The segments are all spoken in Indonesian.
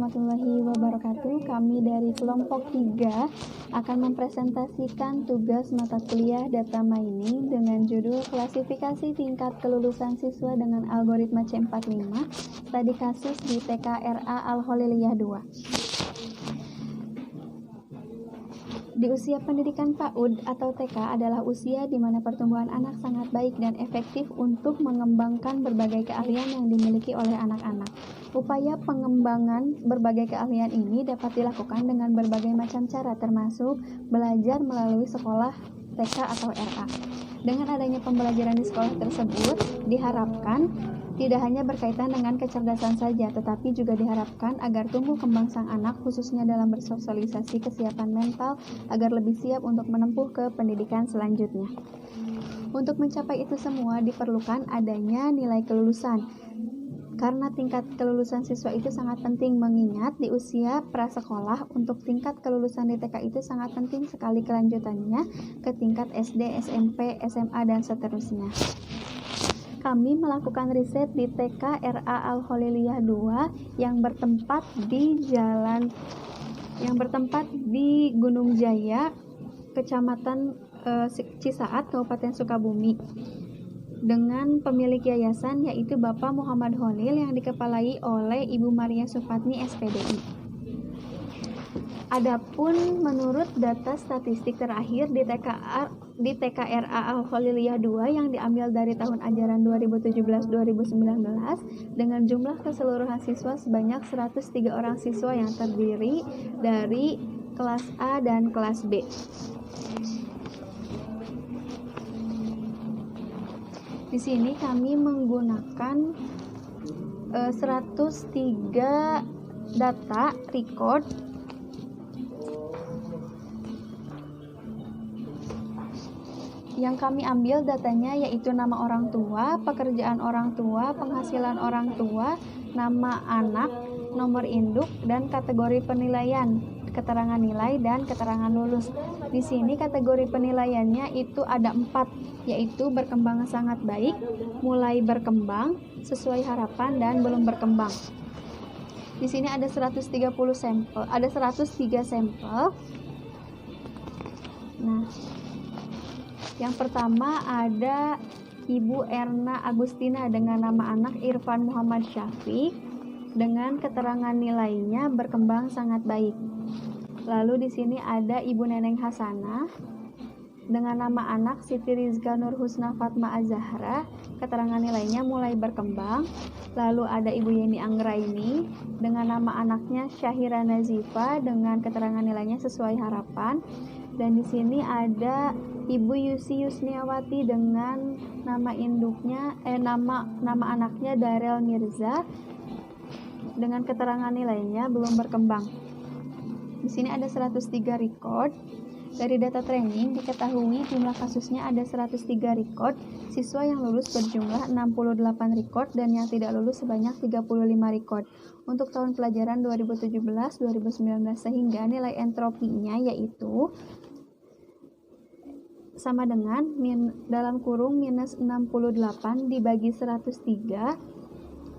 warahmatullahi wabarakatuh. Kami dari kelompok 3 akan mempresentasikan tugas mata kuliah data mining dengan judul klasifikasi tingkat kelulusan siswa dengan algoritma C45, studi kasus di TKRA Al-Holiliyah 2. Di usia pendidikan PAUD atau TK adalah usia di mana pertumbuhan anak sangat baik dan efektif untuk mengembangkan berbagai keahlian yang dimiliki oleh anak-anak. Upaya pengembangan berbagai keahlian ini dapat dilakukan dengan berbagai macam cara, termasuk belajar melalui sekolah TK atau RA. Dengan adanya pembelajaran di sekolah tersebut, diharapkan tidak hanya berkaitan dengan kecerdasan saja, tetapi juga diharapkan agar tumbuh kembang sang anak, khususnya dalam bersosialisasi, kesiapan mental, agar lebih siap untuk menempuh ke pendidikan selanjutnya. Untuk mencapai itu semua diperlukan adanya nilai kelulusan. Karena tingkat kelulusan siswa itu sangat penting, mengingat di usia prasekolah untuk tingkat kelulusan di TK itu sangat penting sekali kelanjutannya ke tingkat SD, SMP, SMA, dan seterusnya. Kami melakukan riset di TKRA Al-Holiliyah 2 yang bertempat di Gunung Jaya, Kecamatan Cisaat, Kabupaten Sukabumi, dengan pemilik yayasan yaitu Bapak Muhammad Holil yang dikepalai oleh Ibu Maria Supatni SPDI. Adapun menurut data statistik terakhir di TKRA Al-Holiliyah 2 yang diambil dari tahun ajaran 2017-2019 dengan jumlah keseluruhan siswa sebanyak 103 orang siswa yang terdiri dari kelas A dan kelas B. Di sini kami menggunakan 103 data record yang kami ambil datanya yaitu nama orang tua, pekerjaan orang tua, penghasilan orang tua, nama anak, nomor induk, dan kategori penilaian, keterangan nilai, dan keterangan lulus. Di sini kategori penilaiannya itu ada 4, yaitu berkembang sangat baik, mulai berkembang, sesuai harapan, dan belum berkembang. Di sini ada 103 sampel. Nah, yang pertama ada Ibu Erna Agustina dengan nama anak Irfan Muhammad Syafi dengan keterangan nilainya berkembang sangat baik. Lalu di sini ada Ibu Neneng Hasanah dengan nama anak Siti Rizka Nur Husna Fatma Azahra, keterangan nilainya mulai berkembang. Lalu ada Ibu Yeni Anggraini dengan nama anaknya Syahira Nazifa dengan keterangan nilainya sesuai harapan. Dan di sini ada Ibu Yusi Yusniawati dengan nama anaknya Darel Mirza dengan keterangan nilainya belum berkembang. Di sini ada 103 record. Dari data training diketahui jumlah kasusnya ada 103 record, siswa yang lulus berjumlah 68 record dan yang tidak lulus sebanyak 35 record. Untuk tahun pelajaran 2017-2019 sehingga nilai entropinya yaitu sama dengan dalam kurung minus 68 dibagi 103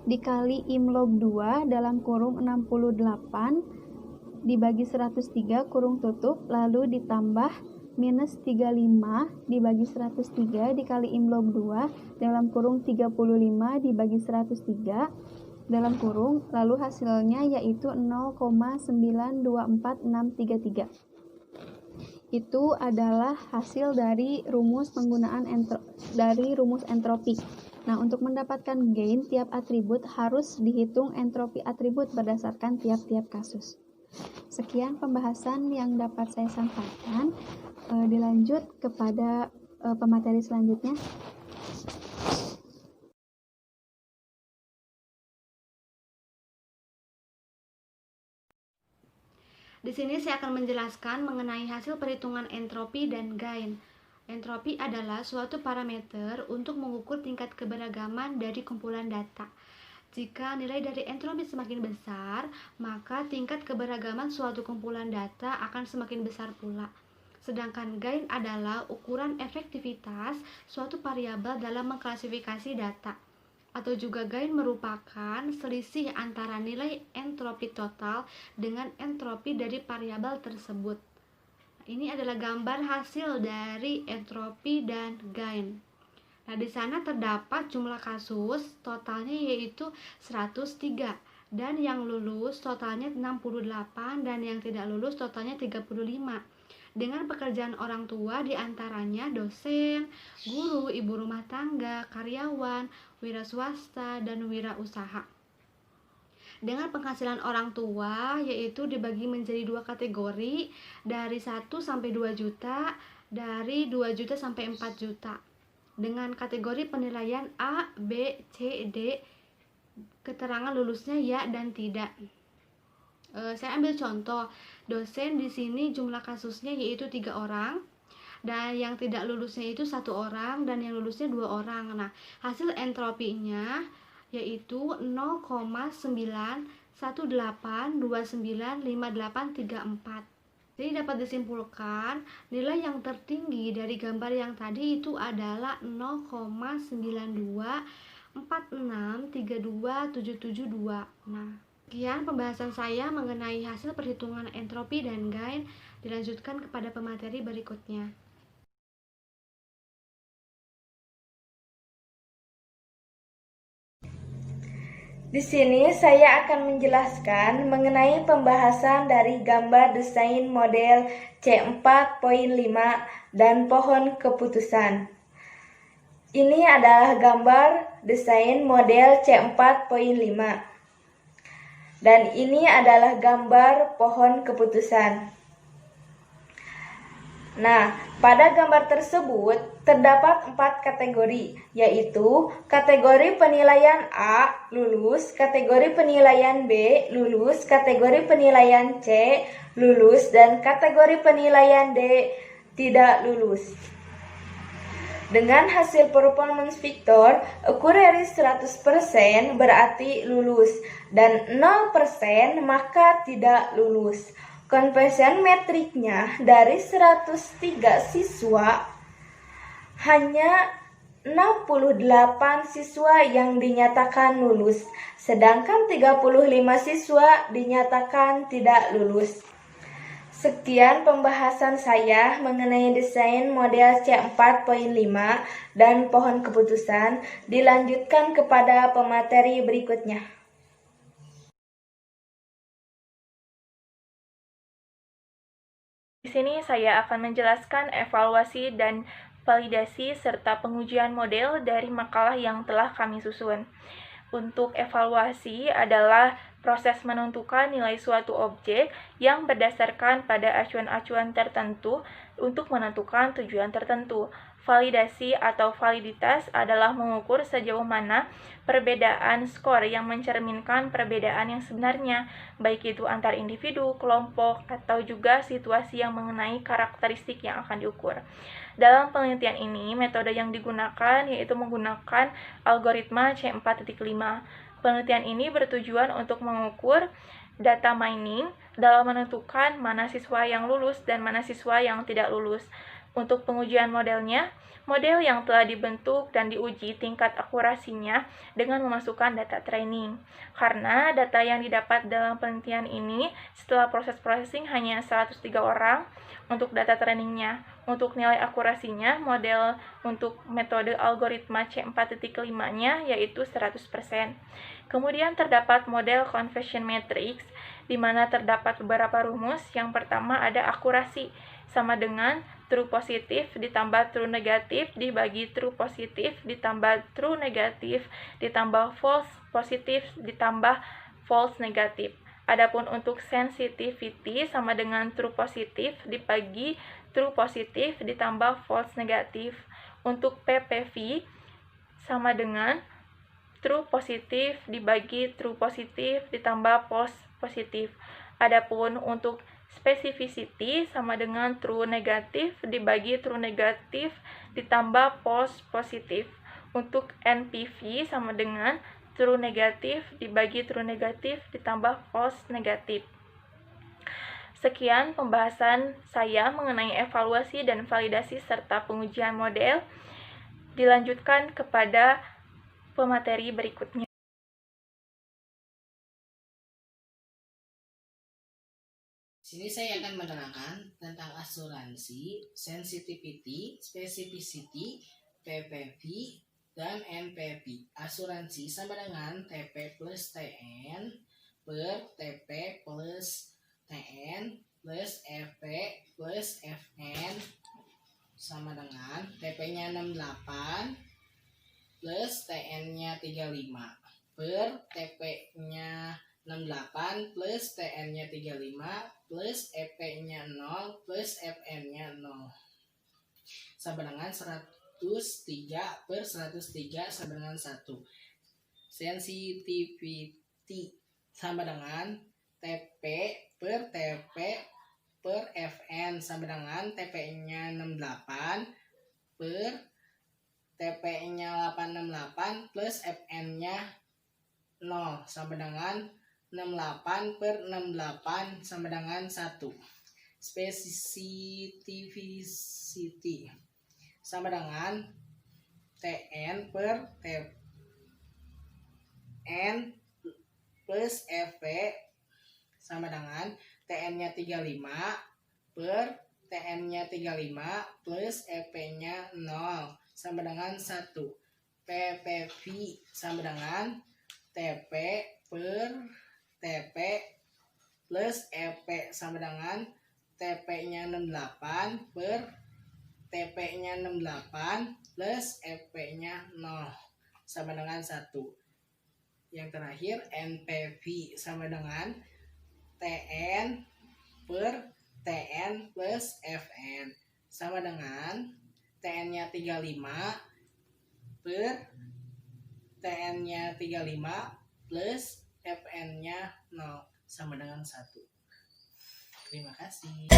dikali imlog 2 dalam kurung 68 dibagi 103 kurung tutup lalu ditambah minus 35 dibagi 103 dikali imlog 2 dalam kurung 35 dibagi 103 dalam kurung lalu hasilnya yaitu 0,924633. Itu adalah hasil dari rumus penggunaan rumus entropi. Nah, untuk mendapatkan gain tiap atribut harus dihitung entropi atribut berdasarkan tiap-tiap kasus. Sekian pembahasan yang dapat saya sampaikan. Dilanjut kepada pemateri selanjutnya. Di sini saya akan menjelaskan mengenai hasil perhitungan entropi dan gain. Entropi adalah suatu parameter untuk mengukur tingkat keberagaman dari kumpulan data. Jika nilai dari entropi semakin besar, maka tingkat keberagaman suatu kumpulan data akan semakin besar pula. Sedangkan gain adalah ukuran efektivitas suatu variabel dalam mengklasifikasi data. atau juga gain merupakan selisih antara nilai entropi total dengan entropi dari variabel tersebut. Ini adalah gambar hasil dari entropi dan gain. Nah, di sana terdapat jumlah kasus totalnya yaitu 103 dan yang lulus totalnya 68 dan yang tidak lulus totalnya 35. Dengan pekerjaan orang tua diantaranya dosen, guru, ibu rumah tangga, karyawan, wira swasta, dan wira usaha. Dengan penghasilan orang tua yaitu dibagi menjadi 2 kategori, dari 1 sampai 2 juta, dari 2 juta sampai 4 juta. Dengan kategori penilaian A, B, C, D, keterangan lulusnya ya dan tidak. Saya ambil contoh, dosen di sini jumlah kasusnya yaitu 3 orang, dan yang tidak lulusnya itu 1 orang, dan yang lulusnya 2 orang. Nah, hasil entropinya yaitu 0,918295834. Jadi dapat disimpulkan nilai yang tertinggi dari gambar yang tadi itu adalah 0,9246327772. Nah, sekian pembahasan saya mengenai hasil perhitungan entropi dan gain. Dilanjutkan kepada pemateri berikutnya. Di sini saya akan menjelaskan mengenai pembahasan dari gambar desain model C4.5 dan pohon keputusan. Ini adalah gambar desain model C4.5. Dan ini adalah gambar pohon keputusan. Nah, pada gambar tersebut terdapat 4 kategori, yaitu kategori penilaian A, lulus, kategori penilaian B, lulus, kategori penilaian C, lulus, dan kategori penilaian D, tidak lulus. Dengan hasil performance vektor accuracy 100% berarti lulus, dan 0% maka tidak lulus. Conversion metriknya dari 103 siswa hanya 68 siswa yang dinyatakan lulus, sedangkan 35 siswa dinyatakan tidak lulus. Sekian pembahasan saya mengenai desain model C4.5 dan pohon keputusan. Dilanjutkan kepada pemateri berikutnya. Di sini saya akan menjelaskan evaluasi dan validasi serta pengujian model dari makalah yang telah kami susun. Untuk evaluasi adalah proses menentukan nilai suatu objek yang berdasarkan pada acuan-acuan tertentu untuk menentukan tujuan tertentu. Validasi atau validitas adalah mengukur sejauh mana perbedaan skor yang mencerminkan perbedaan yang sebenarnya, baik itu antar individu, kelompok, atau juga situasi yang mengenai karakteristik yang akan diukur. Dalam penelitian ini, metode yang digunakan yaitu menggunakan algoritma C4.5. Penelitian ini bertujuan untuk mengukur data mining dalam menentukan mana siswa yang lulus dan mana siswa yang tidak lulus. Untuk pengujian modelnya, model yang telah dibentuk dan diuji tingkat akurasinya dengan memasukkan data training. Karena data yang didapat dalam penelitian ini setelah proses processing hanya 103 orang untuk data trainingnya. Untuk nilai akurasinya, model untuk metode algoritma C4.5-nya yaitu 100%. Kemudian terdapat model conversion matrix, di mana terdapat beberapa rumus. Yang pertama ada akurasi, sama dengan true positif ditambah true negatif dibagi true positif ditambah true negatif ditambah false positif ditambah false negatif. Adapun untuk sensitivity sama dengan true positif dibagi true positif ditambah false negatif. Untuk PPV sama dengan true positif dibagi true positif ditambah false positif. Adapun untuk specificity sama dengan true negatif dibagi true negatif ditambah false positif. Untuk NPV sama dengan true negatif dibagi true negatif ditambah false negatif. Sekian pembahasan saya mengenai evaluasi dan validasi serta pengujian model. Dilanjutkan kepada pemateri berikutnya. Sini saya akan menerangkan tentang asuransi, sensitivity, specificity, PPV, dan NPV. Asuransi sama dengan TP plus TN per TP plus TN plus FP plus FN sama dengan TP-nya 68 plus TN-nya 35 per TP-nya 68 plus TN-nya 35 plus EP-nya 0 plus FN-nya 0 sama dengan 103 per 103 sama dengan 1. Sensitivity sama dengan TP per TP per FN sama dengan TP-nya 68 per TP-nya 868 plus FN-nya 0 sama dengan 68 per 68 sama dengan 1. Specificity sama dengan TN per TN plus FP sama dengan TN-nya 35 per TN-nya 35 plus EP-nya 0 sama dengan 1. PPV sama dengan TP per TP plus EP sama dengan TP-nya 68 per TP-nya 68 plus EP-nya 0 sama dengan 1. Yang terakhir NPV sama dengan TN per TN plus FN sama dengan TN-nya 35 per TN-nya 35 plus FN-nya 0 sama dengan 1. Terima kasih.